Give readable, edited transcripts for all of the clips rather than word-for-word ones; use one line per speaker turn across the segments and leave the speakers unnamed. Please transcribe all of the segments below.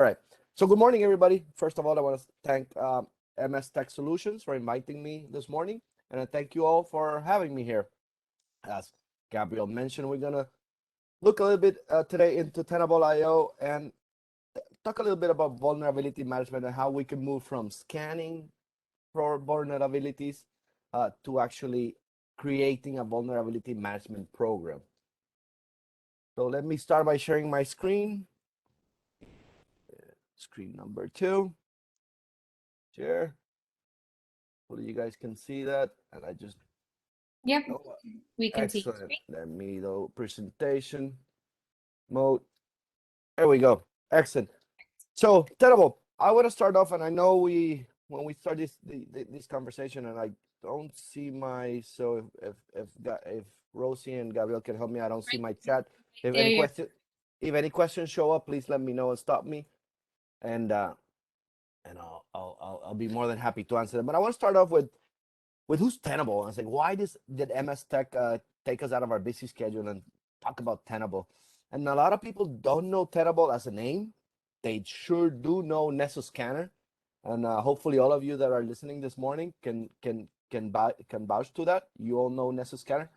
All right. So good morning, everybody. First of all, I want to thank MS Tech Solutions for inviting me this morning, and I thank you all for having me here. As Gabriel mentioned, we're gonna look a little bit today into Tenableio and talk a little bit about vulnerability management and how we can move from scanning for vulnerabilities to actually creating a vulnerability management program. So let me start by sharing my screen. Screen number 2. Share. Hopefully you guys can see that. And I just
Yep,
oh,
we can see.
excellent. Let me go presentation mode. There we go. Excellent. So Tenable, I want to start off, and I know when we start this conversation, and I don't see my if Rosie and Gabriel can help me, I don't see my chat. If
There
any
you
question if any questions show up, please let me know and stop me, and I'll be more than happy to answer them. But I want to start off with who's Tenable. I was like, why did MS Tech take us out of our busy schedule and talk about Tenable? And a lot of people don't know Tenable as a name. They sure do know Nessus Scanner, and hopefully all of you that are listening this morning can vouch to that. You all know Nessus Scanner.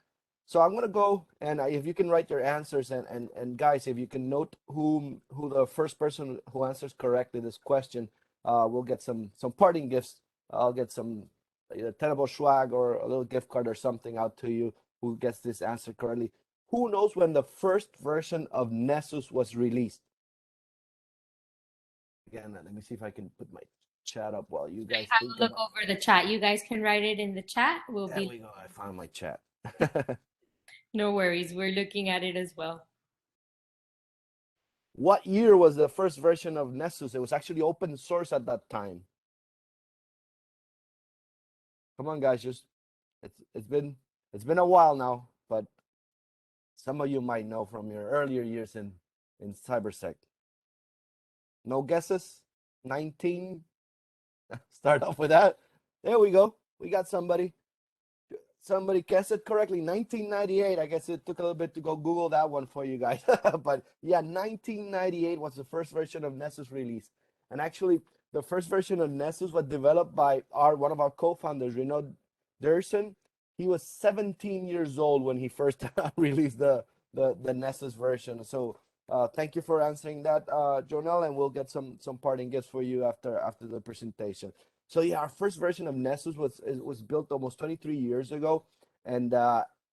So I'm gonna go, and if you can write your answers, and guys, if you can note who the first person who answers correctly this question, we'll get some parting gifts. I'll get some either Tenable swag or a little gift card or something out to you who gets this answer correctly. Who knows when the first version of Nessus was released? Again, let me see if I can put my chat up while you guys
have
think
a look
about.
over the chat. You guys can write it in the chat.
There we go. I found my chat.
No worries. We're looking at it as well.
What year was the first version of Nessus? It was actually open source at that time. Come on, guys, just it's been a while now, but some of you might know from your earlier years in cybersec. No guesses? 19. Start off with that. There we go. We got somebody. Somebody guessed it correctly. 1998. I guess it took a little bit to go Google that one for you guys. But yeah, 1998 was the first version of Nessus released. And actually, the first version of Nessus was developed by one of our co-founders, Renaud Derson. He was 17 years old when he first released the Nessus version. So thank you for answering that, Jonelle, and we'll get some parting gifts for you after the presentation. So yeah, our first version of Nessus was built almost 23 years ago, and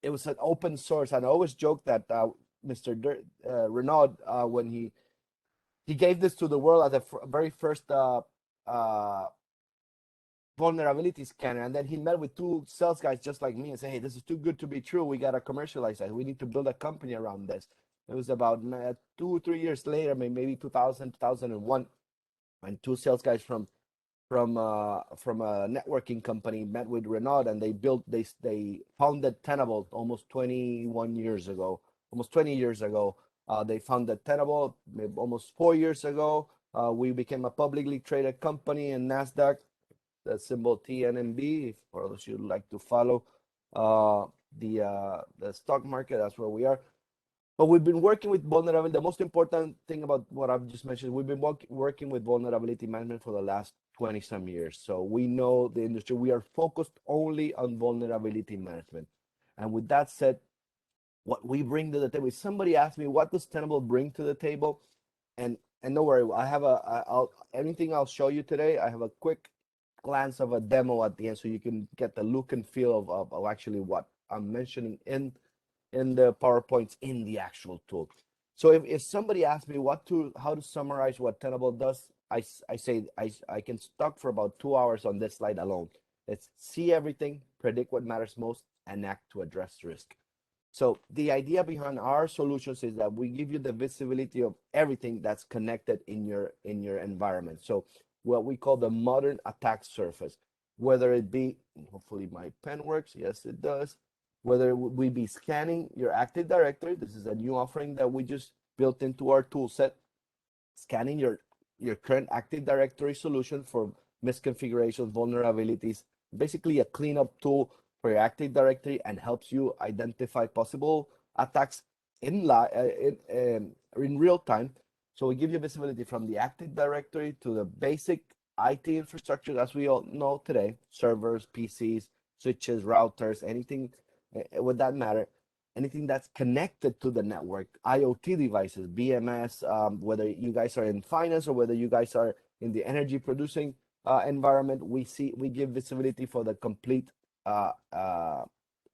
it was an open source. And I always joke that Mr. Renaud, when he gave this to the world as the very first vulnerability scanner, and then he met with two sales guys just like me and said, "Hey, this is too good to be true. We gotta commercialize that. We need to build a company around this." It was about 2 3 years later, maybe 2000 2001, and two sales guys from a networking company met with Renaud, and they founded Tenable almost 21 years ago, almost 20 years ago. They founded Tenable almost 4 years ago. We became a publicly traded company in NASDAQ, the symbol TNMB, for those you'd like to follow the stock market. That's where we are. But we've been working with vulnerability. The most important thing about what I've just mentioned, we've been working with vulnerability management for the last 20 some years. So we know the industry. We are focused only on vulnerability management. And with that said, what we bring to the table, somebody asked me, what does Tenable bring to the table? And don't worry, I have anything I'll show you today, I have a quick glance of a demo at the end so you can get the look and feel of actually what I'm mentioning in the PowerPoints in the actual tool. So if somebody asks me how to summarize what Tenable does, I say I can talk for about 2 hours on this slide alone. It's see everything, predict what matters most, and act to address risk. So the idea behind our solutions is that we give you the visibility of everything that's connected in your environment. So what we call the modern attack surface, whether it be, hopefully my pen works, yes it does, whether we be scanning your Active Directory. This is a new offering that we just built into our tool set, scanning your current Active Directory solution for misconfigurations, vulnerabilities, basically a cleanup tool for your Active Directory, and helps you identify possible attacks in real time. So we give you visibility from the Active Directory to the basic IT infrastructure, as we all know today, servers, PCs, switches, routers, anything with that matter, anything that's connected to the network, IoT devices, BMS, whether you guys are in finance or whether you guys are in the energy producing environment, we give visibility for the complete uh, uh,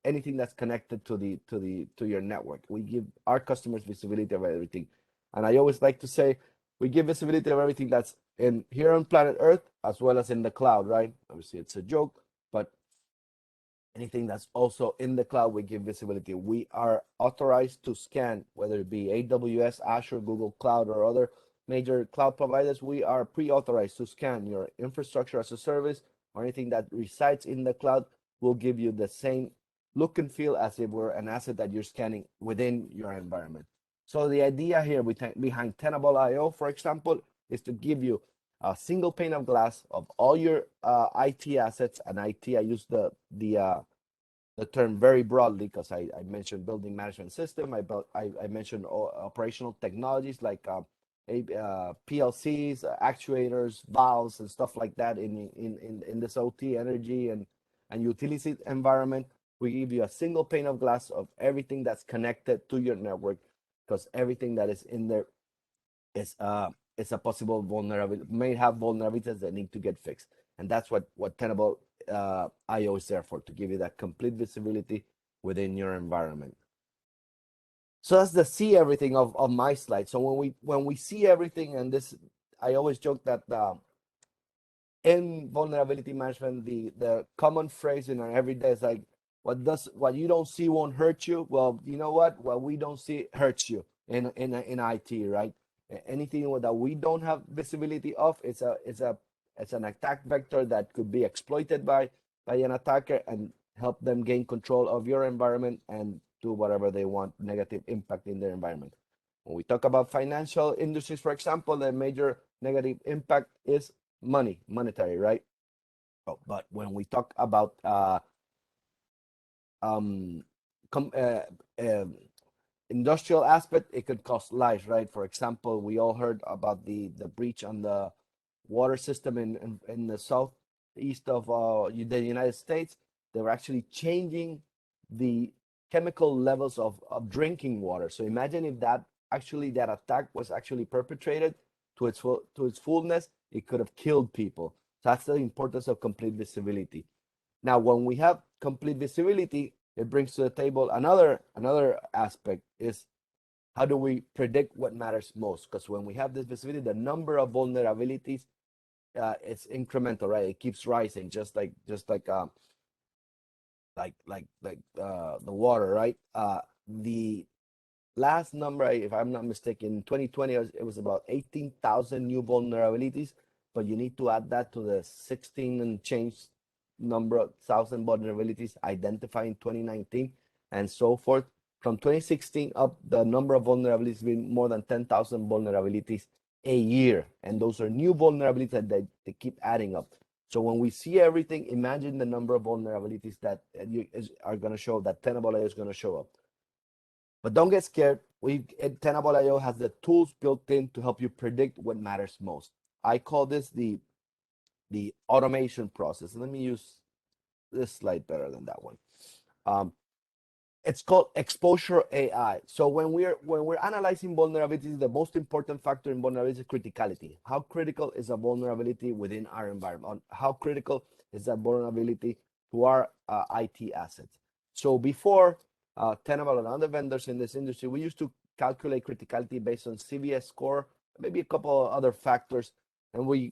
anything that's connected to your network. We give our customers visibility of everything, and I always like to say we give visibility of everything that's in here on planet Earth as well as in the cloud. Right? Obviously, it's a joke, but anything that's also in the cloud, we give visibility. We are authorized to scan, whether it be AWS, Azure, Google Cloud, or other major cloud providers. We are pre-authorized to scan your infrastructure as a service or anything that resides in the cloud. Will give you the same look and feel as if we're an asset that you're scanning within your environment. So the idea here behind Tenable.io, for example, is to give you a single pane of glass of all your IT assets. And IT, I use the term very broadly because I mentioned building management system. I mentioned operational technologies like PLCs, actuators, valves, and stuff like that in this OT energy and utility environment. We give you a single pane of glass of everything that's connected to your network, because everything that is in there is a possible vulnerability, may have vulnerabilities that need to get fixed. And that's what Tenable IO is there for, to give you that complete visibility within your environment. So that's the see everything of my slide. So when we see everything, and this, I always joke that in vulnerability management, the common phrase in our everyday is like, what you don't see won't hurt you. Well, you know what we don't see hurts you in IT, right? Anything that we don't have visibility of, it's an attack vector that could be exploited by an attacker and help them gain control of your environment and do whatever they want, negative impact in their environment. When we talk about financial industries, for example, the major negative impact is monetary, right? Oh, but when we talk about um, com- uh, uh, industrial aspect, it could cost lives, right? For example, we all heard about the breach on the water system in the southeast of the United States. They were actually changing the chemical levels of drinking water. So imagine if that attack was actually perpetrated to its fullness, it could have killed people. So that's the importance of complete visibility. Now, when we have complete visibility, it brings to the table another aspect is how do we predict what matters most? Because when we have this visibility, the number of vulnerabilities it's incremental, right? It keeps rising, just like the water, right? The last number, if I'm not mistaken, in 2020, it was about 18,000 new vulnerabilities, but you need to add that to the 16 and change number of thousand vulnerabilities identified in 2019 and so forth. From 2016 up, the number of vulnerabilities has been more than 10,000 vulnerabilities a year. And those are new vulnerabilities that they keep adding up. So when we see everything, imagine the number of vulnerabilities that are going to show, that Tenable.io is going to show up. But don't get scared. Tenable.io has the tools built in to help you predict what matters most. I call this the automation process. Let me use this slide better than that one. Um, it's called exposure AI. So when we're analyzing vulnerabilities, the most important factor in vulnerability is criticality. How critical is a vulnerability within our environment? How critical is that vulnerability to our IT assets? So before Tenable and other vendors in this industry, we used to calculate criticality based on CVS Core, maybe a couple of other factors, and we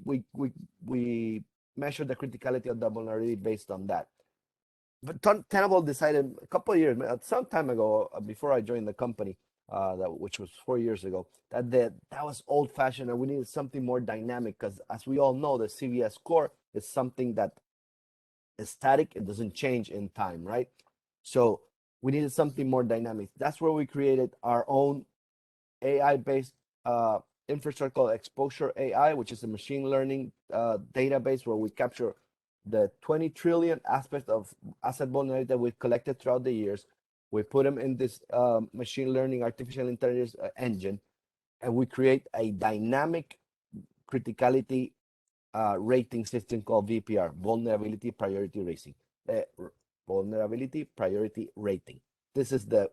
measure the criticality of the vulnerability based on that. But Tenable decided a couple of years, some time ago, before I joined the company, which was 4 years ago, that was old fashioned and we needed something more dynamic, because as we all know, the CVS Core is something that is static, it doesn't change in time, right? So we needed something more dynamic. That's where we created our own AI-based infrastructure called Exposure AI, which is a machine learning database where we capture the 20 trillion aspects of asset vulnerability that we've collected throughout the years. We put them in this machine learning artificial intelligence engine, and we create a dynamic criticality rating system called VPR, Vulnerability Priority Rating. Vulnerability Priority Rating. This is the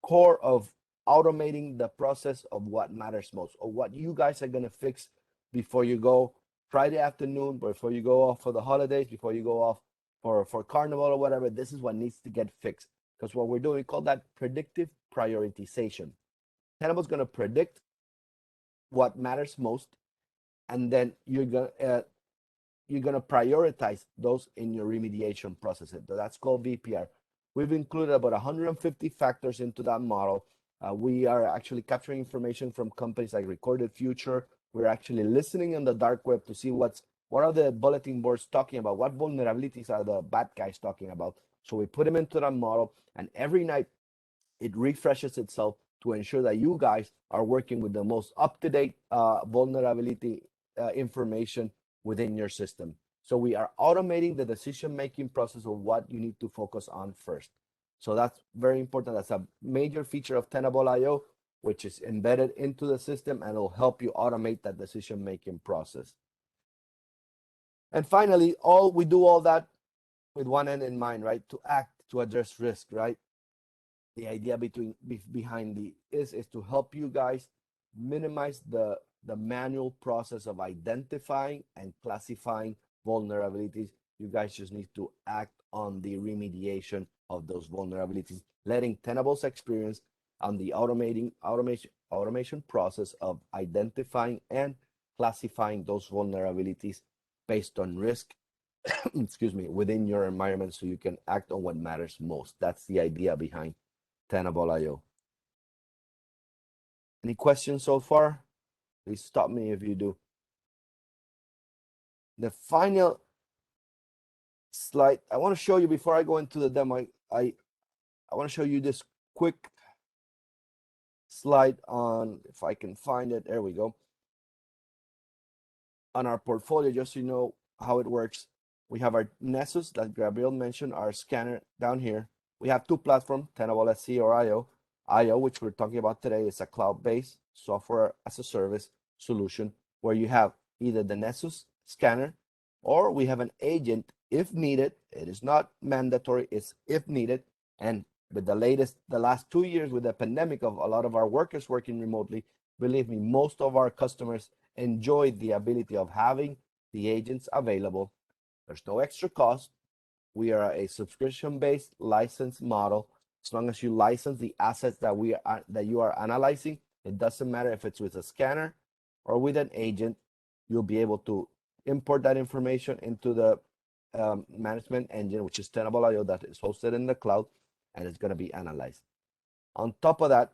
core of automating the process of what matters most, or what you guys are going to fix before you go Friday afternoon, before you go off for the holidays, before you go off for carnival or whatever. This is what needs to get fixed, because what we're doing, we call that predictive prioritization. Tenable's going to predict what matters most, and then you're going to prioritize those in your remediation process. That's called VPR. We've included about 150 factors into that model. We are actually capturing information from companies like Recorded Future. We're actually listening on the dark web to see what are the bulletin boards talking about, what vulnerabilities are the bad guys talking about. So we put them into that model, and every night it refreshes itself to ensure that you guys are working with the most up-to-date vulnerability information within your system. So we are automating the decision-making process of what you need to focus on first. So that's very important. That's a major feature of Tenableio, which is embedded into the system, and it'll help you automate that decision-making process. And finally, we do all that with one end in mind, right? To act, to address risk, right? The idea behind is to help you guys minimize the manual process of identifying and classifying vulnerabilities. You guys just need to act on the remediation of those vulnerabilities, letting Tenable's experience on the automation process of identifying and classifying those vulnerabilities based on risk excuse me, within your environment, so you can act on what matters most. That's the idea behind Tenableio. Any questions so far? Please stop me if you do. The final slide I want to show you before I go into the demo, I want to show you this quick slide on, if I can find it, there we go, on our portfolio, just so you know how it works. We have our Nessus that Gabriel mentioned, our scanner down here. We have two platforms, Tenable SC or IO. IO, which we're talking about today, is a cloud-based software as a service solution where you have either the Nessus scanner, or we have an agent if needed. It is not mandatory, it's if needed. And with the last 2 years with the pandemic of a lot of our workers working remotely, believe me, most of our customers enjoy the ability of having the agents available. There's no extra cost. We are a subscription-based license model. As long as you license the assets that you are analyzing, it doesn't matter if it's with a scanner or with an agent. You'll be able to import that information into the management engine, which is Tenableio, that is hosted in the cloud, and it's going to be analyzed. On top of that,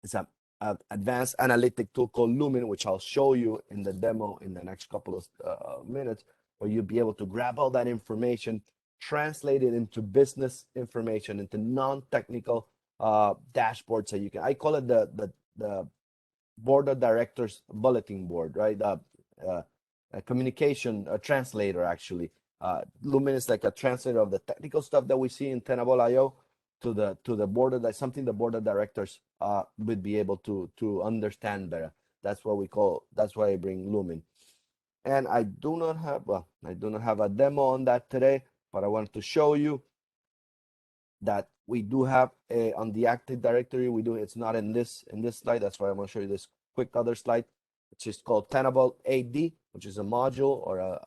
it's an advanced analytic tool called Lumin, which I'll show you in the demo in the next couple of minutes, where you'll be able to grab all that information, translate it into business information, into non-technical dashboards. So you can, I call it the board of directors bulletin board, right? A communication, a translator, actually. Lumin is like a translator of the technical stuff that we see in Tenableio to the board of something the board of directors would be able to understand better. That's what we call. That's why I bring Lumin. And I do not have a demo on that today, but I wanted to show you that we do have on the Active Directory. It's not in this slide. That's why I'm going to show you this quick other slide, which is called Tenable AD, which is a module or a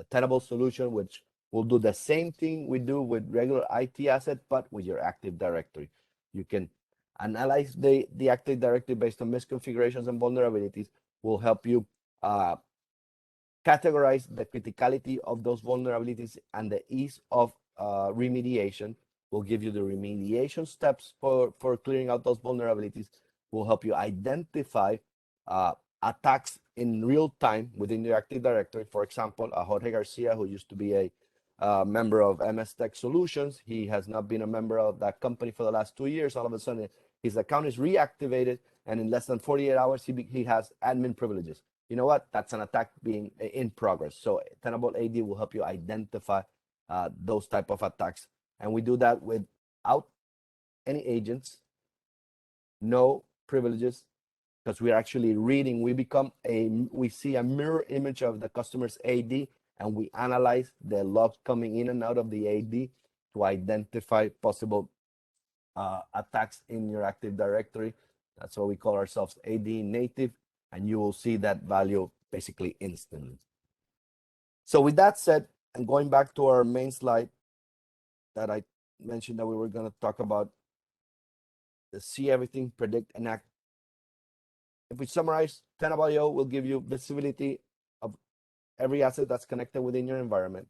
Tenable solution, which will do the same thing we do with regular IT asset, but with your Active Directory. You can analyze the Active Directory based on misconfigurations and vulnerabilities. Will help you categorize the criticality of those vulnerabilities and the ease of remediation. Will give you the remediation steps for clearing out those vulnerabilities. Will help you identify attacks in real time within your Active Directory. For example, Jorge Garcia, who used to be a member of MS Tech Solutions, he has not been a member of that company for the last 2 years. All of a sudden, his account is reactivated, and in less than 48 hours, he has admin privileges. You know what? That's an attack being in progress. So Tenable AD will help you identify those type of attacks. And we do that without any agents, no privileges, because we're actually reading. We see a mirror image of the customer's AD, and we analyze the logs coming in and out of the AD to identify possible attacks in your Active Directory. That's why we call ourselves AD native, and you will see that value basically instantly. So with that said, and going back to our main slide that I mentioned that we were going to talk about, the see everything, predict, and act. If we summarize, Tenableio will give you visibility of every asset that's connected within your environment.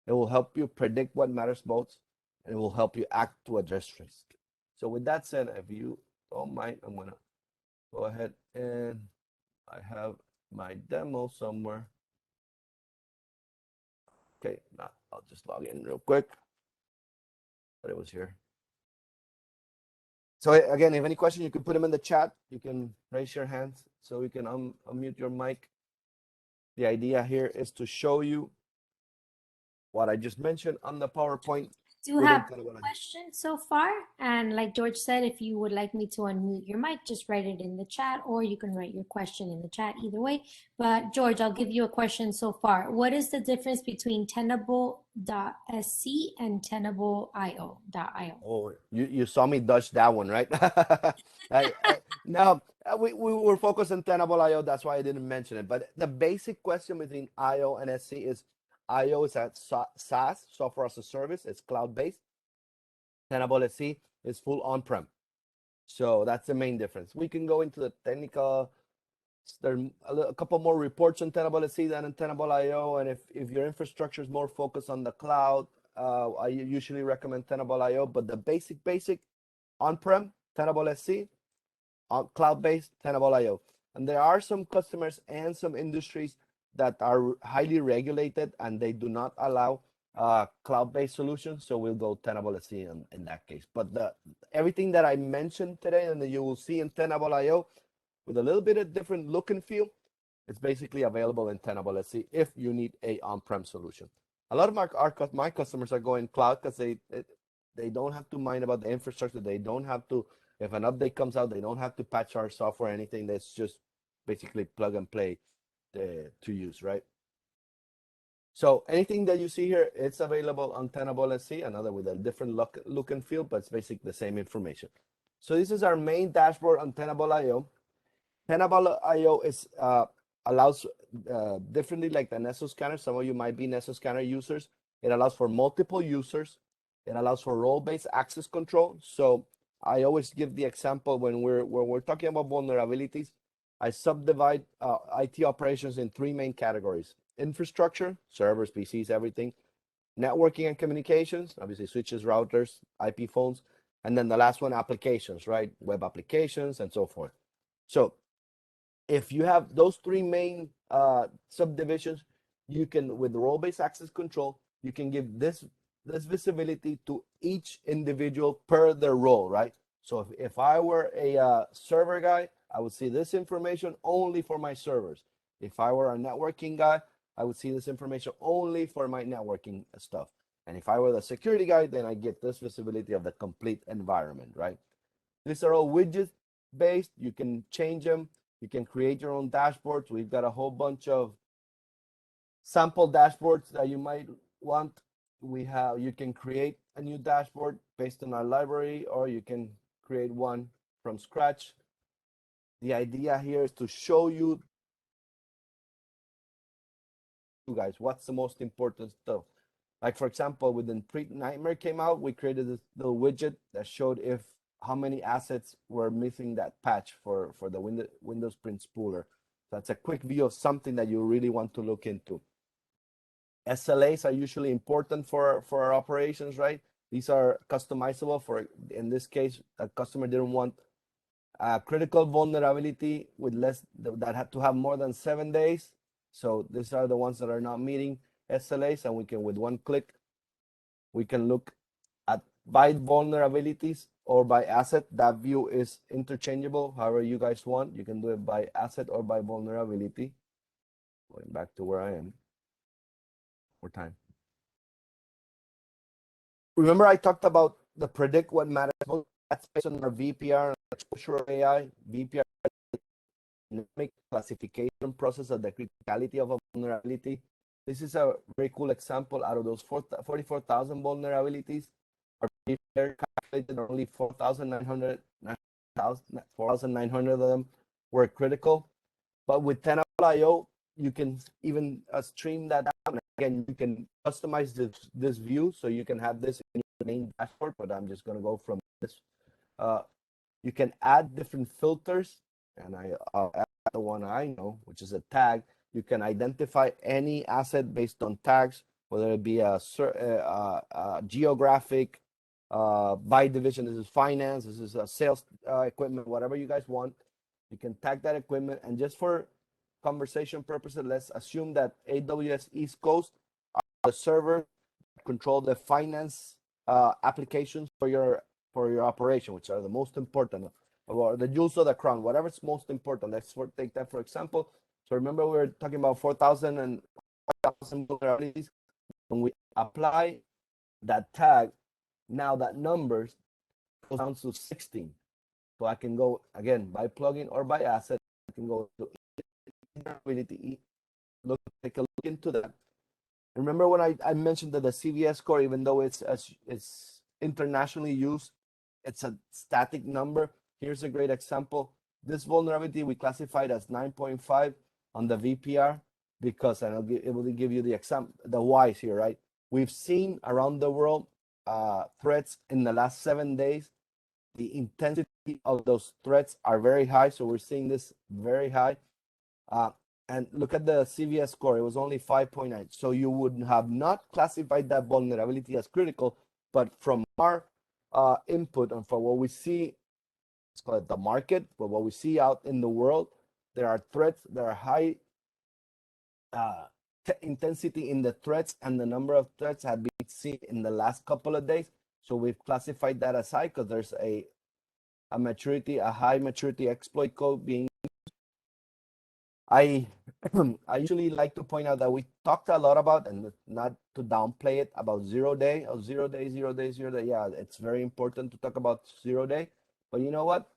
It will help you predict what matters most, and it will help you act to address risk. So with that said, if you don't mind, I'm gonna go ahead and I have my demo somewhere. Okay, now I'll just log in real quick. But it was here. So again, if any question, you can put them in the chat. You can raise your hands so we can unmute your mic. The idea here is to show you what I just mentioned on the PowerPoint.
Do you have questions so far? And like George said, if you would like me to unmute your mic, just write it in the chat, or you can write your question in the chat, either way. But George, I'll give you a question so far. What is the difference between Tenable.sc and Tenableio.io?
Oh, you saw me dodge that one, right? Now, we were focused on Tenable.io, that's why I didn't mention it. But the basic question between IO and SC is IO is at SaaS, software as a service, it's cloud-based. Tenable SC is full on-prem. So that's the main difference. We can go into the technical. There are a couple more reports on Tenable SC than on Tenable.io. And if your infrastructure is more focused on the cloud, I usually recommend Tenable.io. But the basic on-prem, Tenable SC, cloud-based, Tenable.io. And there are some customers and some industries that are highly regulated and they do not allow cloud-based solutions. So we'll go Tenable SC in that case. But everything that I mentioned today and that you will see in Tenable.io with a little bit of different look and feel, it's basically available in Tenable SC if you need a on-prem solution. A lot of my customers are going cloud because they don't have to mind about the infrastructure. They don't have to, if an update comes out, they don't have to patch our software or anything. That's just basically plug and play to use, right? So anything that you see here, it's available on Tenable SC, another with a different look and feel, but it's basically the same information. So this is our main dashboard on Tenable.io. Tenable.io is allows differently like the Nessus scanner. Some of you might be Nessus scanner users. It allows for multiple users. It allows for role-based access control. So I always give the example when we're talking about vulnerabilities. I subdivide IT operations in three main categories: infrastructure, servers, PCs, everything; networking and communications, obviously switches, routers, IP phones; and then the last one, applications, right? Web applications and so forth. So if you have those three main subdivisions, you can, with role-based access control, you can give this visibility to each individual per their role, right? So if I were a server guy, I would see this information only for my servers. If I were a networking guy, I would see this information only for my networking stuff. And if I were the security guy, then I get this visibility of the complete environment, right? These are all widget based. You can change them. You can create your own dashboards. We've got a whole bunch of sample dashboards that you might want. You can create a new dashboard based on our library, or you can create one from scratch. The idea here is to show you guys what's the most important stuff. Like for example, when Nightmare came out, we created this little widget that showed how many assets were missing that patch for the Windows print spooler. That's a quick view of something that you really want to look into. SLAs are usually important for our operations, right? These are customizable for, in this case, a customer didn't want a critical vulnerability with that had to have more than 7 days. So these are the ones that are not meeting SLAs, and we can, with one click, we can look at by vulnerabilities or by asset. That view is interchangeable, however you guys want. You can do it by asset or by vulnerability. Going back to where I am. More time. Remember I talked about the predict what matters most? That's based on our VPR, exposure AI. VPR dynamic classification process of the criticality of a vulnerability. This is a very cool example. Out of those 44,000 vulnerabilities, are calculated only 4,900 of them were critical. But with Tenableio, you can even stream that down. Again, you can customize this view, so you can have this in your main dashboard, but I'm just going to go from this. You can add different filters, and I'll add the one I know, which is a tag. You can identify any asset based on tags, whether it be a geographic, by division. This is finance, this is sales equipment, whatever you guys want. You can tag that equipment, and just for conversation purposes, let's assume that AWS East Coast are the server control the finance applications for your operation, which are the most important, or the use of the crown, whatever's most important. Let's take that for example. So remember, we were talking about 4,000 and 5,000 vulnerabilities. When we apply that tag, now that numbers goes down to 16. So I can go again by plugin or by asset. I can go to vulnerability, take a look into that. Remember when I mentioned that the CVS Core, even though it's internationally used, it's a static number. Here's a great example. This vulnerability we classified as 9.5 on the VPR because, and it will give you the example, the whys here, right? We've seen around the world threats in the last 7 days. The intensity of those threats are very high, so we're seeing this very high. And look at the CVS Core, it was only 5.9. So you would have not classified that vulnerability as critical, but from our input and from what we see, let's call it the market, but what we see out in the world, there are threats, there are high intensity in the threats, and the number of threats have been seen in the last couple of days. So we've classified that as high because there's a high maturity exploit code being. I usually like to point out that we talked a lot about, and not to downplay it, about 0 day. Yeah, it's very important to talk about 0 day. But you know what?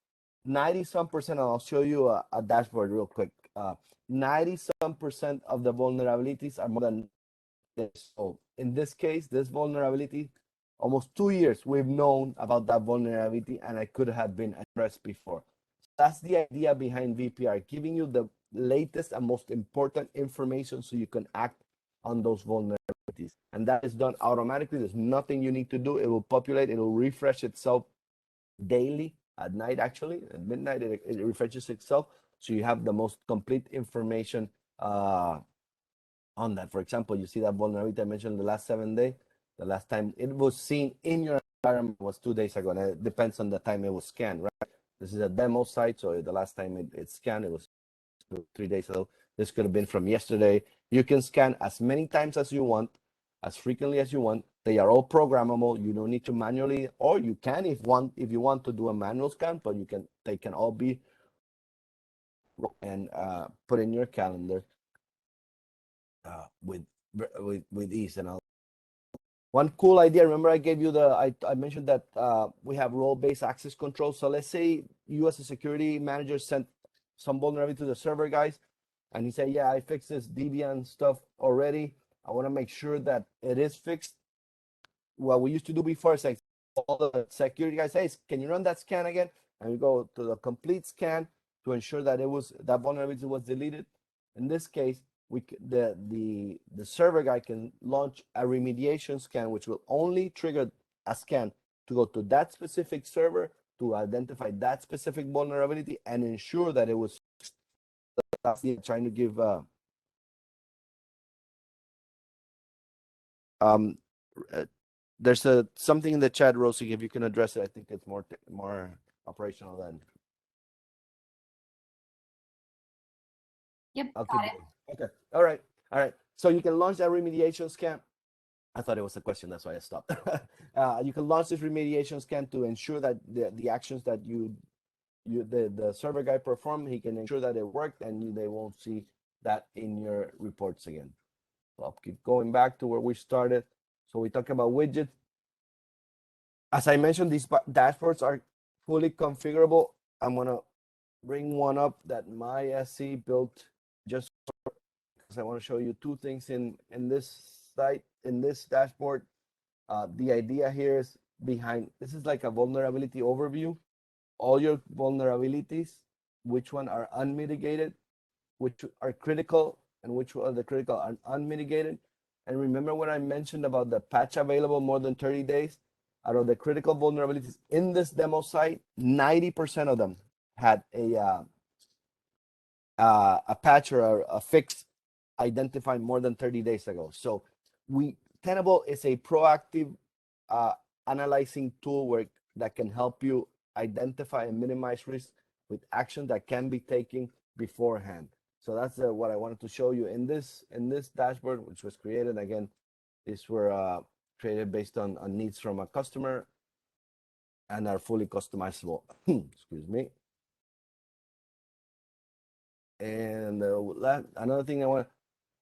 90-some%, I'll show you a dashboard real quick. 90-some% of the vulnerabilities are more than this. So in this case, this vulnerability, almost 2 years we've known about that vulnerability, and it could have been addressed before. That's the idea behind VPR, giving you the latest and most important information so you can act on those vulnerabilities. And that is done automatically. There's nothing you need to do. It will populate, it will refresh itself daily, at night actually, at midnight, it refreshes itself. So you have the most complete information on that. For example, you see that vulnerability I mentioned the last 7 days. The last time it was seen in your environment was 2 days ago, and it depends on the time it was scanned, right? This is a demo site, so the last time it scanned, it was 3 days ago. This could have been from yesterday. You can scan as many times as you want, as frequently as you want. They are all programmable. You don't need to manually, or you can if you want to do a manual scan, but they can all be and put in your calendar with ease. And one cool idea, remember I gave you I mentioned that we have role-based access control. So let's say you as a security manager sent some vulnerability to the server guys, and he said, yeah, I fixed this Debian stuff already. I want to make sure that it is fixed. What we used to do before is like all the security guys, hey, can you run that scan again? And we go to the complete scan to ensure that that vulnerability was deleted. In this case, the server guy can launch a remediation scan, which will only trigger a scan to go to that specific server to identify that specific vulnerability and ensure that it was fixed. That's trying to give there's something in the chat, Rosie, if you can address it. I think it's more operational than.
Yep,
I'll
got
keep
it.
going. Okay, all right. So you can launch that remediation scan. I thought it was a question, that's why I stopped. You can launch this remediation scan to ensure that the actions that the server guy performed, he can ensure that it worked, and they won't see that in your reports again. So I'll keep going back to where we started. So we talk about widgets. As I mentioned, these dashboards are fully configurable. I'm gonna bring one up that my SC built just because I want to show you two things in this site, in this dashboard. The idea here is behind, this is like a vulnerability overview. All your vulnerabilities, which one are unmitigated, which are critical, and which are the critical are unmitigated. And remember when I mentioned about the patch available more than 30 days? Out of the critical vulnerabilities in this demo site, 90% of them had a patch or a fix identified more than 30 days ago. So Tenable is a proactive analyzing tool that can help you identify and minimize risk with action that can be taken beforehand. So that's what I wanted to show you in this dashboard, which was created. Again, these were created based on needs from a customer and are fully customizable. Excuse me. And another thing I want,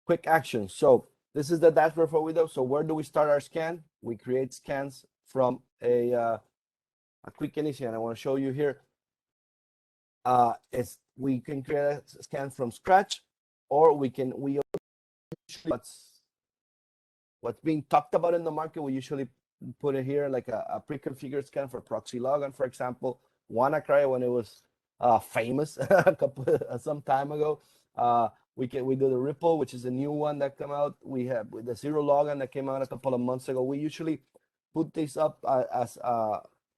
quick action. So this is the dashboard for Windows. So where do we start our scan? We create scans from a quick initial. I want to show you here. We can create a scan from scratch, or we what's being talked about in the market. We usually put it here like a pre-configured scan for proxy logon, for example. WannaCry, when it was famous some time ago. We do the Ripple, which is a new one that came out. We have the Zero Logon that came out a couple of months ago. We usually put this up as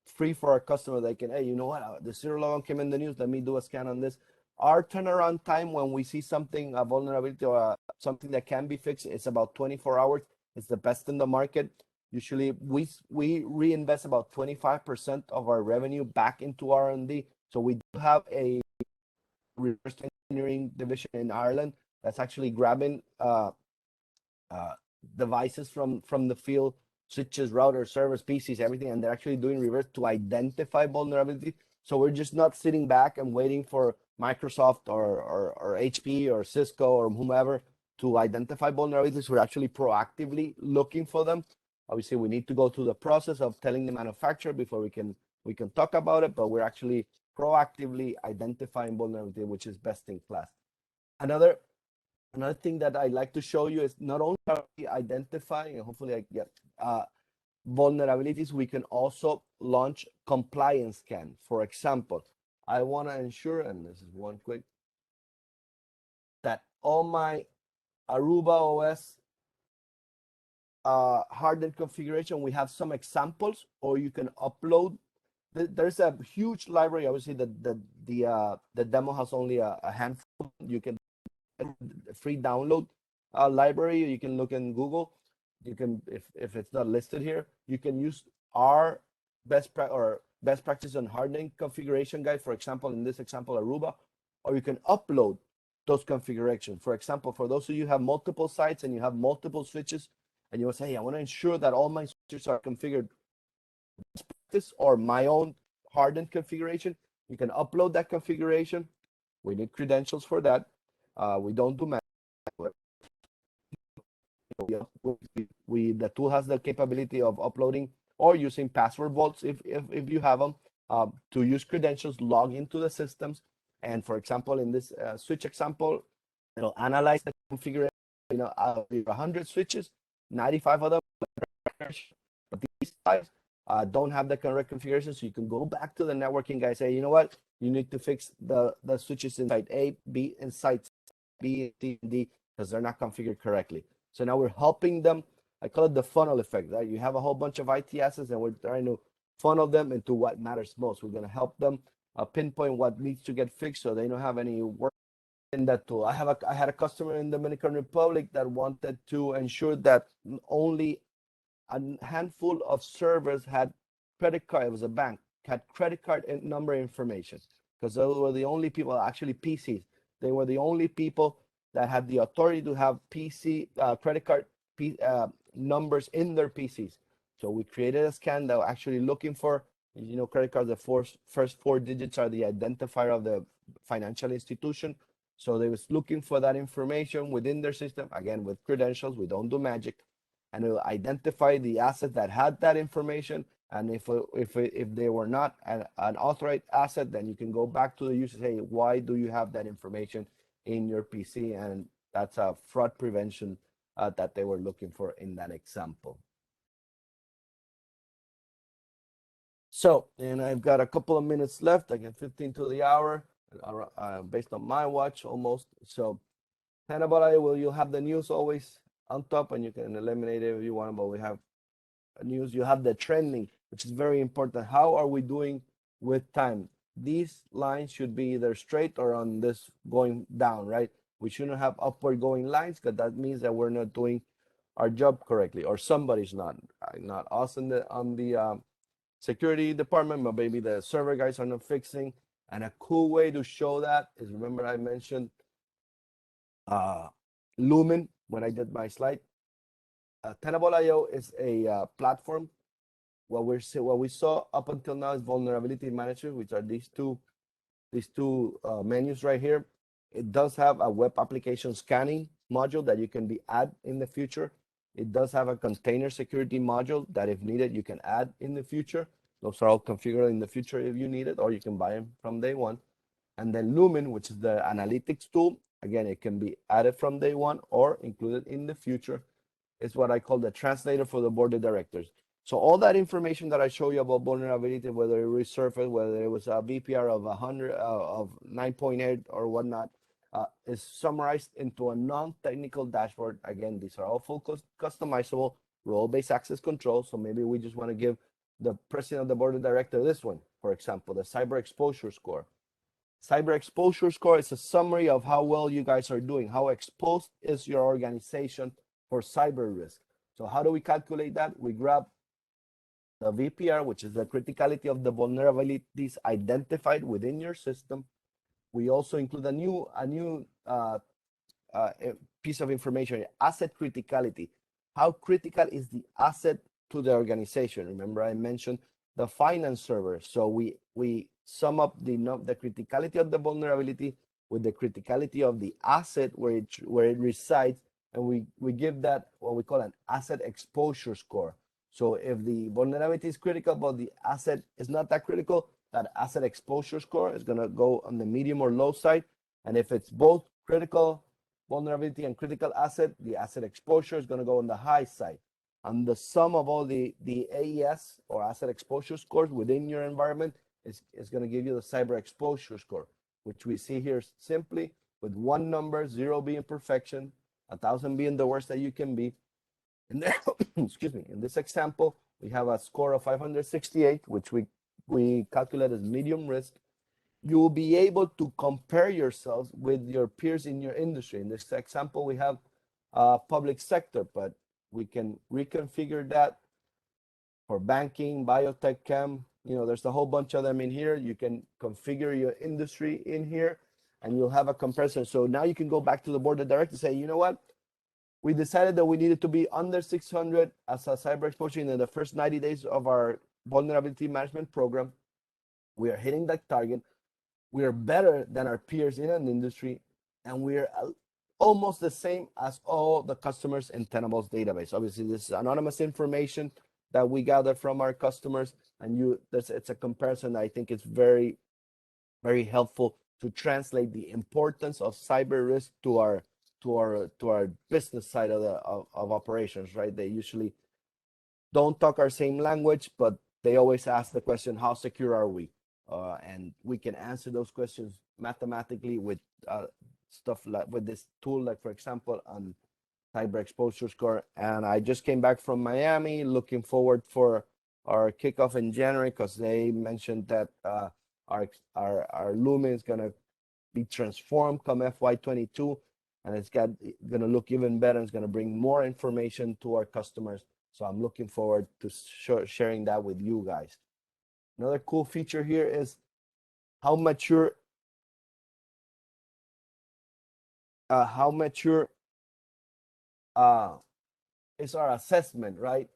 free for our customer. They can, hey, you know what? The Zero Logon came in the news. Let me do a scan on this. Our turnaround time when we see something, a vulnerability or something that can be fixed, it's about 24 hours. It's the best in the market. Usually, we reinvest about 25% of our revenue back into R&D. So we do have a reverse engineering division in Ireland that's actually grabbing devices from the field, switches, routers, servers, PCs, everything, and they're actually doing reverse to identify vulnerability. So we're just not sitting back and waiting for Microsoft or HP or Cisco or whomever to identify vulnerabilities. We're actually proactively looking for them. Obviously, we need to go through the process of telling the manufacturer before we can talk about it, but we're actually proactively identifying vulnerability, which is best in class. Another thing that I like to show you is not only are we identifying, and hopefully I get vulnerabilities, we can also launch compliance scan. For example, I want to ensure, and this is one quick, that all my Aruba OS hardened configuration, we have some examples, or you can upload. There's a huge library. Obviously, the demo has only a handful. You can free download library. You can look in Google. You can, if it's not listed here, you can use our best practice on hardening configuration guide. For example, in this example, Aruba, or you can upload those configurations. For example, for those of you who have multiple sites and you have multiple switches, and you will say, hey, I want to ensure that all my switches are configured this or my own hardened configuration, you can upload that configuration. We need credentials for that. We don't do magic. The tool has the capability of uploading or using password vaults if you have them to use credentials, log into the systems. And for example, in this switch example, it'll analyze the configuration. Out of 100 switches, 95 of them, but these guys don't have the correct configuration. So you can go back to the networking guy, say, you know what, you need to fix the switches in site A, B, and site B, C, and D, because they're not configured correctly. So now we're helping them. I call it the funnel effect, right? You have a whole bunch of IT assets, and we're trying to funnel them into what matters most. We're going to help them pinpoint what needs to get fixed so they don't have any work in that tool. I had a customer in the Dominican Republic that wanted to ensure that only a handful of servers had credit card. It was a bank, had credit card number information, because those were the only people, actually PCs. They were the only people that had the authority to have PC credit card numbers in their PCs. So we created a scan that was actually looking for, credit cards. The first 4 digits are the identifier of the financial institution. So they was looking for that information within their system, again, with credentials. We don't do magic. And it will identify the asset that had that information And if they were not an authorized asset, then you can go back to the user and say, why do you have that information in your PC? And that's a fraud prevention that they were looking for in that example. So, and I've got a couple of minutes left. I get 15 to the hour, based on my watch almost. So, Tenableio, you'll have the news always on top, and you can eliminate it if you want. But we have news. You have the trending, which is very important. How are we doing with time? These lines should be either straight or on this going down, right? We shouldn't have upward going lines, because that means that we're not doing our job correctly, or somebody's not us in the security department, but maybe the server guys are not fixing. And a cool way to show that is, remember I mentioned Lumen when I did my slide. Tenable.io is a platform. What we saw up until now is vulnerability management, which are these two menus right here. It does have a web application scanning module that you can add in the future. It does have a container security module that, if needed, you can add in the future. Those are all configured in the future if you need it, or you can buy them from day one. And then Lumen, which is the analytics tool, again, it can be added from day one or included in the future. It's what I call the translator for the board of directors. So all that information that I show you about vulnerability, whether it resurfaced, whether it was a VPR of 100, of 9.8 or whatnot, is summarized into a non-technical dashboard. Again, these are all full customizable, role-based access control. So maybe we just want to give the president of the board of directors this one, for example, the cyber exposure score. Cyber exposure score is a summary of how well you guys are doing. How exposed is your organization for cyber risk? So how do we calculate that? We grab the VPR, which is the criticality of the vulnerabilities identified within your system. We also include a new piece of information: asset criticality. How critical is the asset to the organization? Remember, I mentioned the finance server. So we sum up the criticality of the vulnerability with the criticality of the asset where it resides, and we give that what we call an asset exposure score. So if the vulnerability is critical but the asset is not that critical, that asset exposure score is going to go on the medium or low side. And if it's both critical vulnerability and critical asset, the asset exposure is going to go on the high side. And the sum of all the AES, or asset exposure scores, within your environment is going to give you the cyber exposure score, which we see here simply with one number, 0 being perfection, 1,000 being the worst that you can be. And there, excuse me, in this example, we have a score of 568, which we calculate as medium risk. You will be able to compare yourselves with your peers in your industry. In this example, we have public sector, but we can reconfigure that for banking, biotech, chem. There's a whole bunch of them in here. You can configure your industry in here, and you'll have a comparison. So now you can go back to the board of directors and say, you know what? We decided that we needed to be under 600 as a cyber exposure in the first 90 days of our vulnerability management program. We are hitting that target. We are better than our peers in an industry, and we're almost the same as all the customers in Tenable's database. Obviously, this is anonymous information that we gather from our customers, and it's a comparison that I think is very, very helpful to translate the importance of cyber risk to our business side of operations, right? They usually don't talk our same language, but they always ask the question, how secure are we? And we can answer those questions mathematically with stuff like with this tool, like, for example, on cyber exposure score. And I just came back from Miami, looking forward for our kickoff in January, because they mentioned that our Lumen is going to be transformed come FY22, and it's going to look even better. It's going to bring more information to our customers. So I'm looking forward to sharing that with you guys. Another cool feature here is how mature is our assessment, right?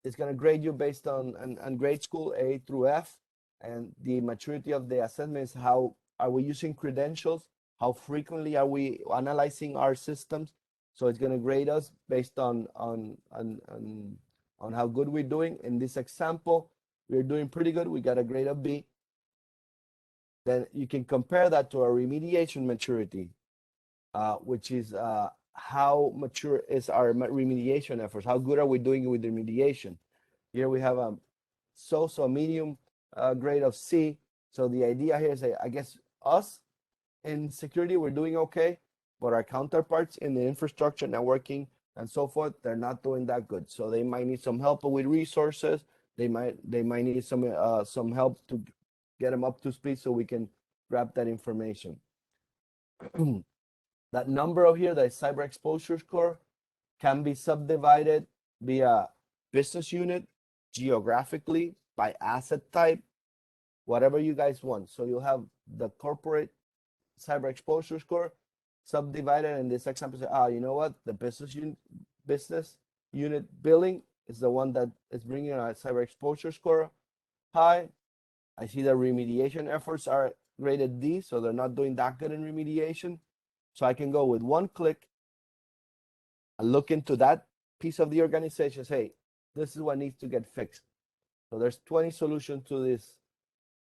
It's going to grade you based on grade school A through F, and the maturity of the assessment is how are we using credentials, how frequently are we analyzing our systems. So it's going to grade us based on on how good we're doing. In this example, we're doing pretty good. We got a grade of B. Then you can compare that to our remediation maturity, which is how mature is our remediation efforts? How good are we doing with remediation? Here we have a so medium grade of C. So the idea here is that I guess us in security, we're doing okay, but our counterparts in the infrastructure, networking, and so forth, they're not doing that good. So they might need some help with resources. They might need some help to get them up to speed so we can grab that information. That number over here, that cyber exposure score, can be subdivided via business unit, geographically, by asset type, whatever you guys want. So you'll have the corporate cyber exposure score subdivided in this example. Say, you know what? The business unit billing is the one that is bringing our cyber exposure score high. I see the remediation efforts are rated D, so they're not doing that good in remediation. So I can go with one click and look into that piece of the organization. Say, this is what needs to get fixed. So there's 20 solutions to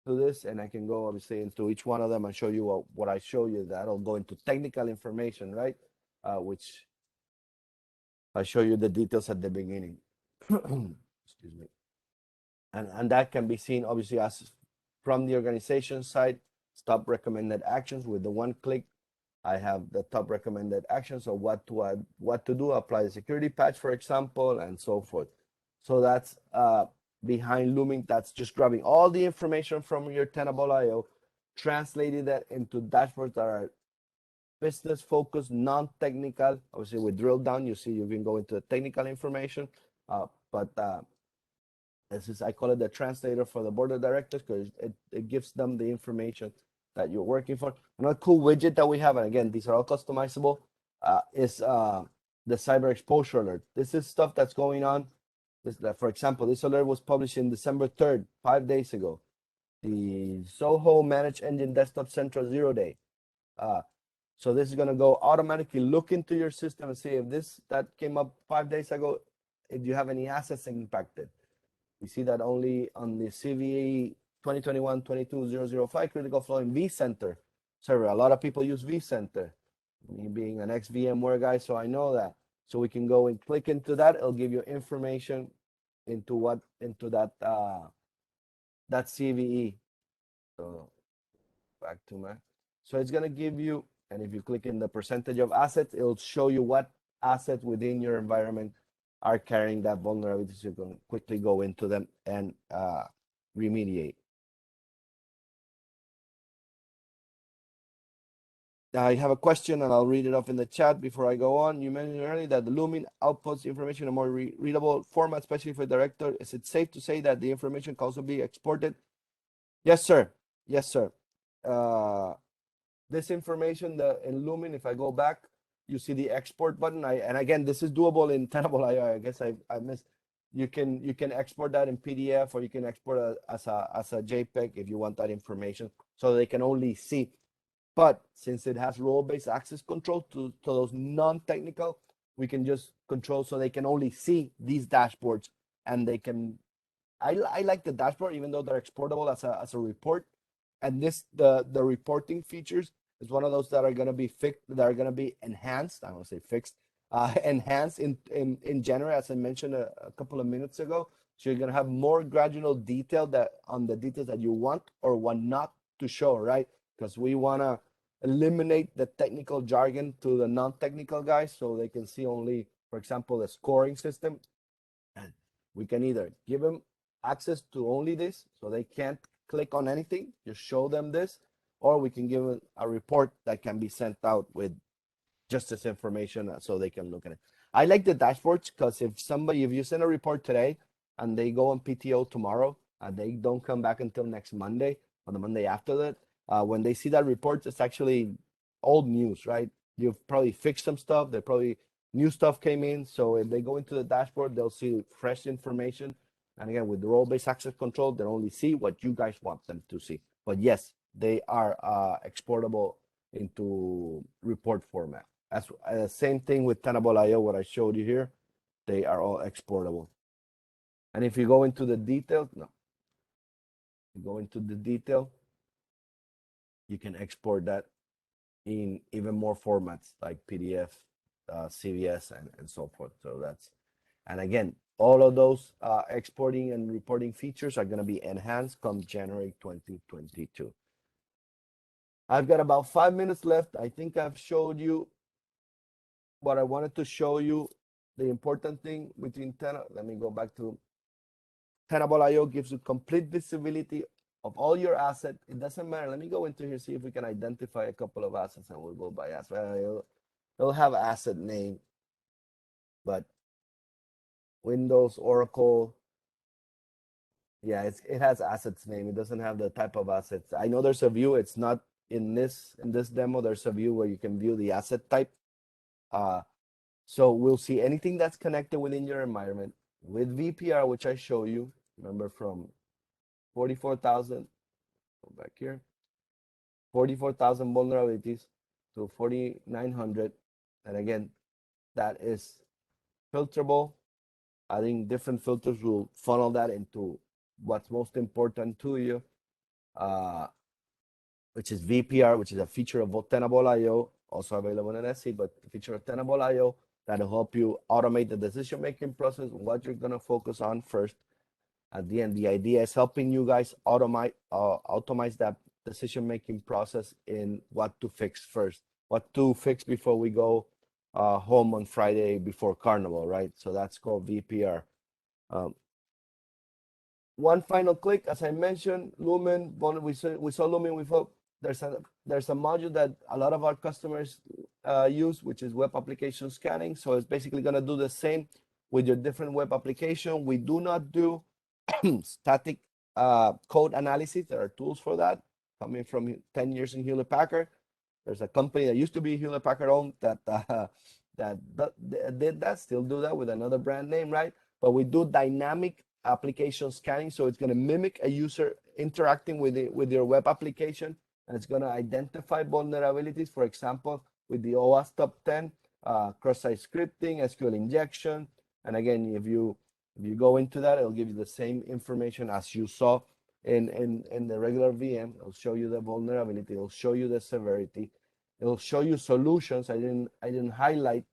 this, and I can go obviously into each one of them and show you what I show you. That'll go into technical information, right? Which I show you the details at the beginning. Excuse me. And that can be seen obviously as from the organization side, top recommended actions. With the one click, I have the top recommended actions of what to do, apply the security patch, for example, and so forth. So that's behind Looming. That's just grabbing all the information from your Tenableio, translating that into dashboards that are business focused, non-technical. Obviously, we drill down, you see you can go into the technical information, but this is, I call it the translator for the board of directors, because it gives them the information that you're working for. Another cool widget that we have, and again, these are all customizable, is the cyber exposure alert. This is stuff that's going on. For example, this alert was published in December 3rd, 5 days ago. The Soho Managed Engine Desktop Central 0 day. So this is going to go automatically look into your system and see if that came up 5 days ago, if you have any assets impacted. We see that only on the CVE 2021-22-005 critical flow in vCenter server. A lot of people use vCenter. Me being an ex-VMware guy, so I know that. So we can go and click into that. It'll give you information into that CVE. So back to my. So it's gonna give you, and if you click in the percentage of assets, it'll show you what assets within your environment are carrying that vulnerability, so you can quickly go into them and remediate. I have a question, and I'll read it off in the chat before I go on. You mentioned earlier that the Lumin outputs information in a more readable format, especially for director. Is it safe to say that the information can also be exported? Yes, sir. Yes, sir. This information, in Lumin, if I go back, you see the export button. And again, this is doable in Tenableio. I guess I missed. You can export that in PDF, or you can export as a JPEG if you want that information, so they can only see. But since it has role-based access control to those non-technical, we can just control so they can only see these dashboards, and they can. I like the dashboard, even though they're exportable as a report. And the reporting features is one of those that are going to be fixed, that are going to be enhanced. I won't say fixed, enhanced in January, as I mentioned a couple of minutes ago. So you're going to have more granular detail on the details that you want or want not to show, right? Because we want to eliminate the technical jargon to the non-technical guys, so they can see only, for example, the scoring system. And we can either give them access to only this, so they can't click on anything, just show them this, or we can give them a report that can be sent out with just this information, so they can look at it. I like the dashboards, because if you send a report today and they go on PTO tomorrow and they don't come back until next Monday or the Monday after that, when they see that report, it's actually old news, right? You've probably fixed some stuff. They probably new stuff came in. So if they go into the dashboard, they'll see fresh information. And again, with the role-based access control, they only see what you guys want them to see. But yes, they are exportable into report format. As same thing with Tenable.io, what I showed you here. They are all exportable. And if you go into the detail, no, you go into the detail, you can export that in even more formats like PDF, CVS, and so forth. So that's, and again, all of those exporting and reporting features are going to be enhanced come January 2022. I've got about 5 minutes left. I think I've showed you what I wanted to show you. The important thing between let me go back to Tenableio gives you complete visibility of all your assets. It doesn't matter. Let me go into here, see if we can identify a couple of assets, and we'll go by asset. Well, it'll have asset name, but Windows, Oracle, yeah, it has assets name. It doesn't have the type of assets. I know there's a view. It's not in this demo. There's a view where you can view the asset type. So we'll see anything that's connected within your environment with VPR, which I show you. Remember, from 44,000, go back here, 44,000 vulnerabilities to 4,900. And again, that is filterable. Adding different filters will funnel that into what's most important to you, which is VPR, which is a feature of Tenableio, also available in SC, but the feature of Tenableio that'll help you automate the decision-making process, what you're gonna focus on first. At the end, the idea is helping you guys automate that decision-making process in what to fix first, what to fix before we go home on Friday before Carnival, right? So that's called VPR. One final click, as I mentioned, Lumen. We saw Lumen. We thought there's a module that a lot of our customers use, which is web application scanning. So it's basically going to do the same with your different web application. We do not do static code analysis. There are tools for that coming from 10 years in Hewlett Packard. There's a company that used to be Hewlett Packard owned that did that, still do that with another brand name, right? But we do dynamic application scanning, so it's going to mimic a user interacting with your web application, and it's going to identify vulnerabilities. For example, with the OWASP top 10, cross-site scripting, SQL injection, and again, if you go into that, it'll give you the same information as you saw in the regular VM. It'll show you the vulnerability. It'll show you the severity. It'll show you solutions. I didn't highlight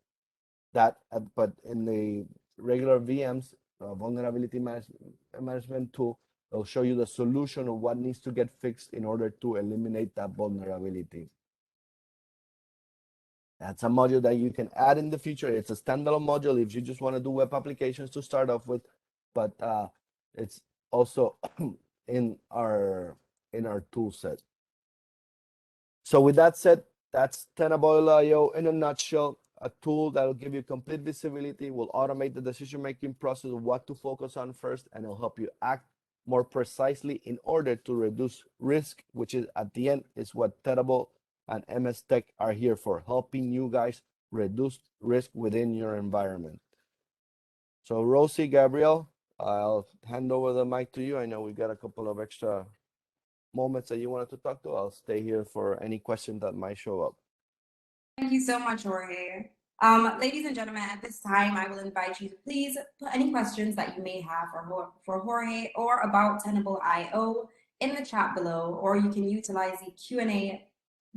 that, but in the regular VMs, vulnerability management tool, it'll show you the solution of what needs to get fixed in order to eliminate that vulnerability. That's a module that you can add in the future. It's a standalone module if you just want to do web applications to start off with, but it's also in our tool set. So with that said, that's Tenableio in a nutshell. A tool that will give you complete visibility, will automate the decision-making process of what to focus on first, and it'll help you act more precisely in order to reduce risk, which is at the end is what Tenable and MS Tech are here for, helping you guys reduce risk within your environment. So Rosie, Gabriel, I'll hand over the mic to you. I know we got a couple of extra moments that you wanted to talk to. I'll stay here for any question that might show up.
Thank you so much, Jorge. Ladies and gentlemen, at this time, I will invite you to please put any questions that you may have for Jorge or about Tenableio in the chat below, or you can utilize the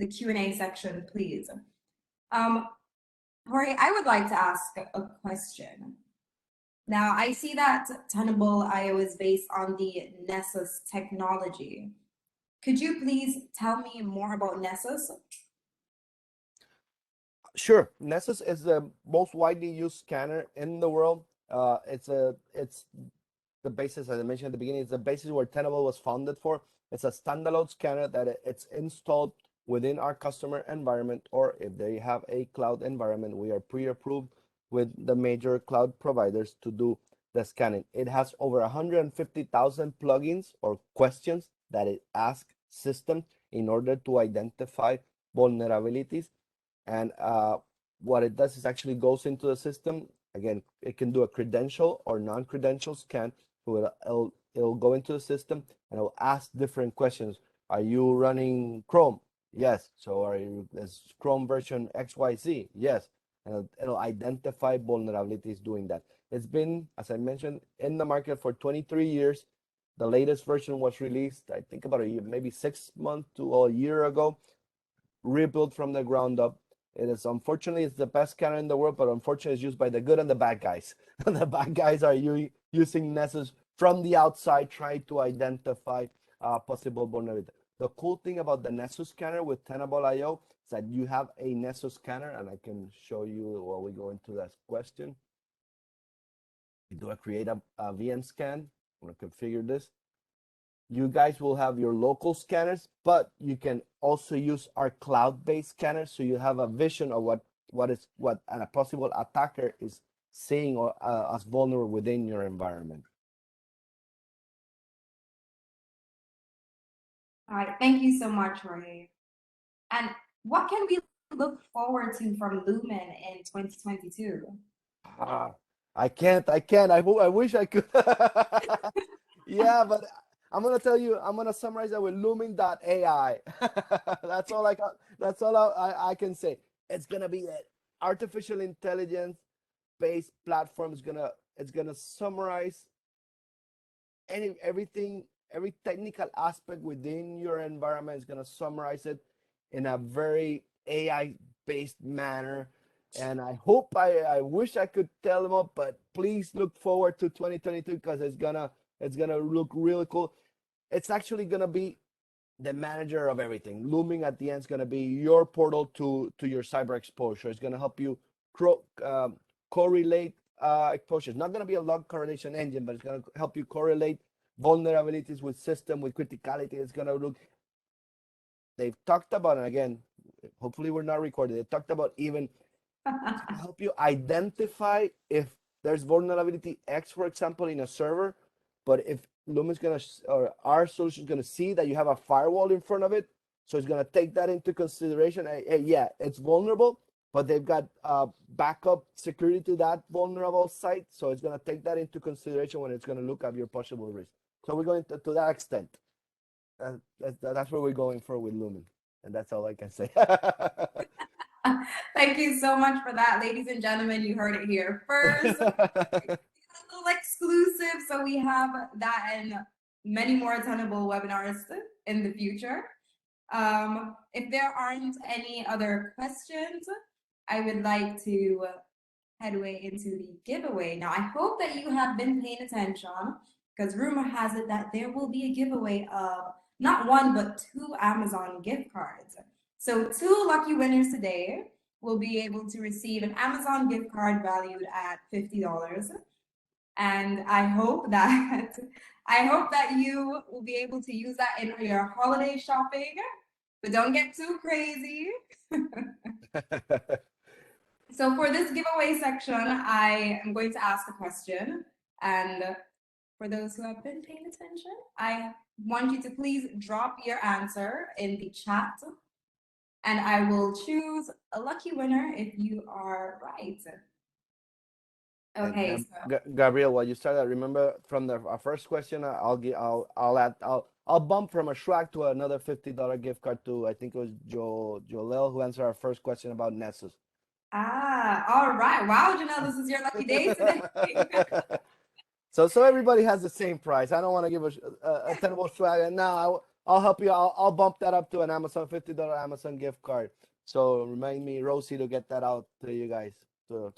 Q&A section, please. Jorge, I would like to ask a question. Now, I see that Tenableio is based on the Nessus technology. Could you please tell me more about Nessus?
Sure. Nessus is the most widely used scanner in the world. It's the basis, as I mentioned at the beginning, it's the basis where Tenable was founded for. It's a standalone scanner that it's installed within our customer environment, or if they have a cloud environment, we are pre-approved with the major cloud providers to do the scanning. It has over 150,000 plugins or questions that it asks systems in order to identify vulnerabilities. And what it does is actually goes into the system. Again, it can do a credential or non-credential scan. So it'll go into the system and it'll ask different questions. Are you running Chrome? Yes. So is Chrome version XYZ? Yes. and it'll identify vulnerabilities doing that. It's been, as I mentioned, in the market for 23 years. The latest version was released, I think, about a year, maybe 6 months to a year ago, rebuilt from the ground up. It is, unfortunately, it's the best scanner in the world, but unfortunately, it's used by the good and the bad guys. The bad guys are using Nessus from the outside, trying to identify possible vulnerability. The cool thing about the Nessus scanner with Tenable.io is that you have a Nessus scanner, and I can show you while we go into that question. You do create a VM scan. I'm going to configure this. You guys will have your local scanners, but you can also use our cloud-based scanners, so you have a vision of what a possible attacker is seeing or as vulnerable within your environment.
All right, thank you so much, Jorge. And what can we look forward to from Lumen in 2022?
I can't. I wish I could. Yeah, but I'm gonna summarize that with Lumen.ai. That's all I can say. It's gonna be an artificial intelligence based platform. It's gonna summarize everything, every technical aspect within your environment. Is gonna summarize it in a very AI based manner. And I wish I could tell them up, but please look forward to 2022 because it's gonna look really cool. It's actually gonna be the manager of everything. Looming at the end is gonna be your portal to your cyber exposure. It's gonna help you correlate exposure. It's not gonna be a log correlation engine, but it's gonna help you correlate vulnerabilities with system, with criticality. It's gonna look. They've talked about, and again, hopefully we're not recorded. They talked about even help you identify if there's vulnerability X, for example, in a server, but if Lumen's or our solution is gonna see that you have a firewall in front of it, so it's gonna take that into consideration. Yeah, it's vulnerable, but they've got backup security to that vulnerable site, so it's gonna take that into consideration when it's gonna look at your possible risk. So we're going to that extent. That's where we're going for with Lumen, and that's all I can say.
Thank you so much for that, ladies and gentlemen. You heard it here first. A little exclusive, so we have that and many more Tenable webinars in the future. If there aren't any other questions, I would like to headway into the giveaway. Now, I hope that you have been paying attention because rumor has it that there will be a giveaway of not one, but 2 Amazon gift cards. So 2 lucky winners today will be able to receive an Amazon gift card valued at $50. And I hope that you will be able to use that in your holiday shopping, but don't get too crazy. So for this giveaway section, I am going to ask a question. And for those who have been paying attention, I want you to please drop your answer in the chat. And I will choose a lucky winner if you are right. Okay.
Gabriel, while you started, remember from our first question, I'll bump from a Shrek to another $50 gift card to, I think it was Joel who answered our first question about Nessus.
All right. Wow, Janelle, this is your lucky day today.
So everybody has the same price. I don't want to give a Tenable swag. And now I'll help you. I'll bump that up to an Amazon $50 Amazon gift card. So remind me, Rosie, to get that out to you guys to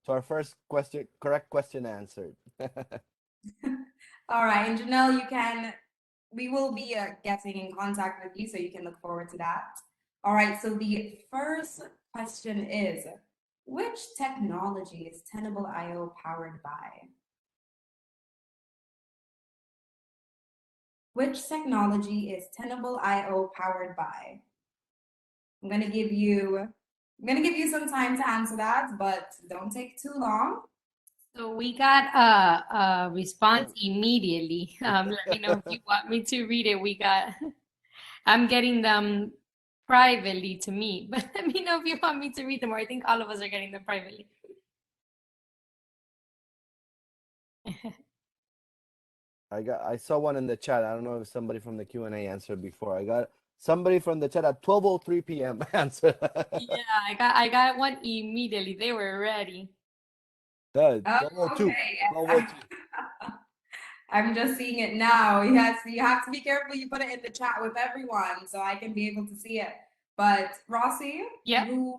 our first question, correct question answered.
All right, and Janelle, we will be getting in contact with you, so you can look forward to that. All right, so the first question is, which technology is Tenableio powered by? Which technology is Tenableio powered by? I'm gonna give you some time to answer that, but don't take too long.
So we got a response immediately. Let me know if you want me to read it. I'm getting them privately to me, but let me know if you want me to read them, or I think all of us are getting them privately.
I saw one in the chat. I don't know if somebody from the Q&A answered before. I got Somebody from the chat at 12:03 p.m. answer.
Yeah, I got one immediately. They were ready.
Good.
Oh,
12:02.
okay.
12:02.
I'm just seeing it now. Yes, you have to be careful. You put it in the chat with everyone so I can be able to see it. But Rossi,
Yep.
who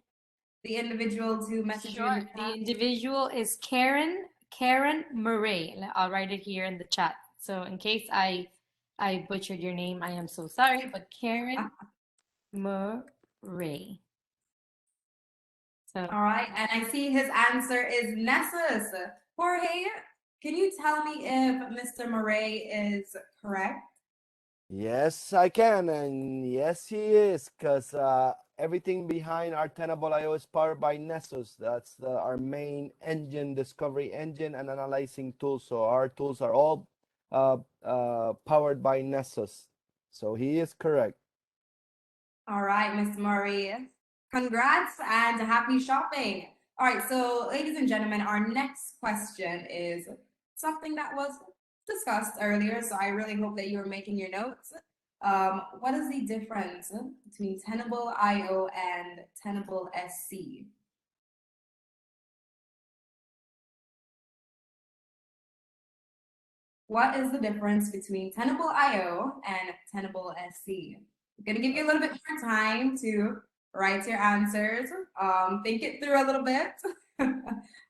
the individual to message you in the
Sure. The
chat?
individual is Karen Murray. I'll write it here in the chat. So in case I butchered your name, I am so sorry, but Karen Murray. So
All right, and I see his answer is Nessus. Jorge, can you tell me if Mr. Murray is correct?
Yes, I can, and yes, he is, because everything behind our Tenable.io is powered by Nessus. That's our main engine, discovery engine, and analyzing tool. So our tools are all powered by Nessus. So he is correct.
All right, Mr. Murray. Congrats and happy shopping. All right, so ladies and gentlemen, our next question is something that was discussed earlier, so I really hope that you are making your notes. What is the difference between Tenable.io and Tenable SC? What is the difference between Tenable.io and Tenable SC? I'm gonna give you a little bit more time to write your answers, think it through a little bit.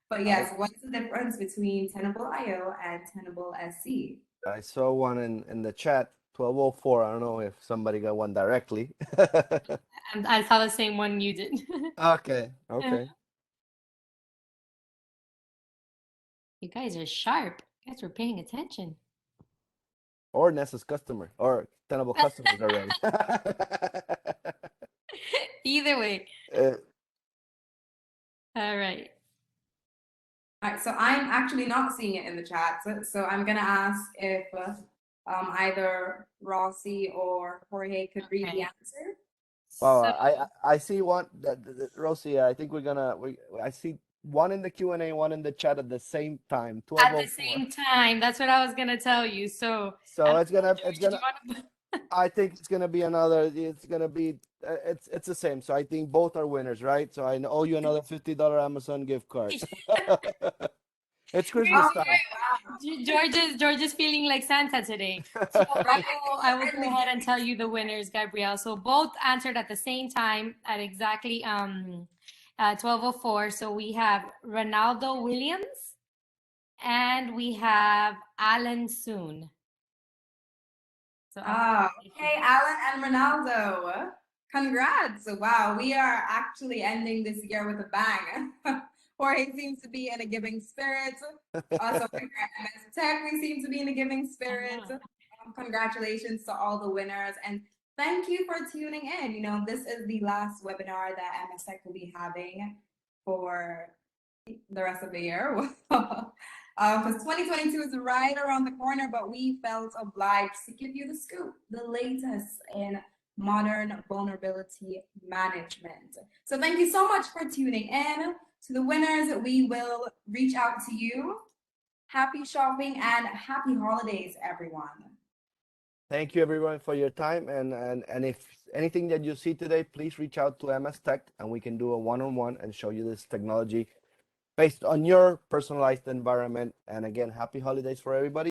But yes, what's the difference between Tenable.io and Tenable SC?
I saw one in the chat, 12:04. I don't know if somebody got one directly.
and I saw the same one you did.
Okay, okay.
You guys are sharp. You guys were paying attention.
Or Nessus customer, or Tenable customers already.
Either way.
Uh,
All right.
All right, so I'm actually not seeing it in the chat, so I'm gonna ask if either Rossi or Jorge could read the
Okay.
answer.
Well,
So
I see one that Rosie. I think I see one in the Q&A, one in the chat at the same time.
at the
12:04.
same time, that's what I was gonna tell you. So
So
I don't
it's
know,
gonna
George, do you want to?
I think it's gonna be another. It's gonna be it's the same. So I think both are winners, right? So I owe you another $50 Amazon gift card. It's Christmas time.
George is feeling like Santa today. So I will go ahead and tell you the winners, Gabrielle. So both answered at the same time at exactly 12:04. So we have Ronaldo Williams and we have Alan Soon. So
okay, Alan and Ronaldo. Congrats. Wow, we are actually ending this year with a bang. Jorge seems to be in a giving spirit. Also, MS Tech, we seem to be in a giving spirit. Congratulations to all the winners. And thank you for tuning in. You know, this is the last webinar that MS Tech will be having for the rest of the year. Because 2022 is right around the corner, but we felt obliged to give you the scoop, the latest in modern vulnerability management. So thank you so much for tuning in. To the winners, we will reach out to you. Happy shopping and happy holidays, everyone.
Thank you everyone for your time, and if anything that you see today, please reach out to MS Tech and we can do a one-on-one and show you this technology based on your personalized environment. And again, happy holidays for everybody.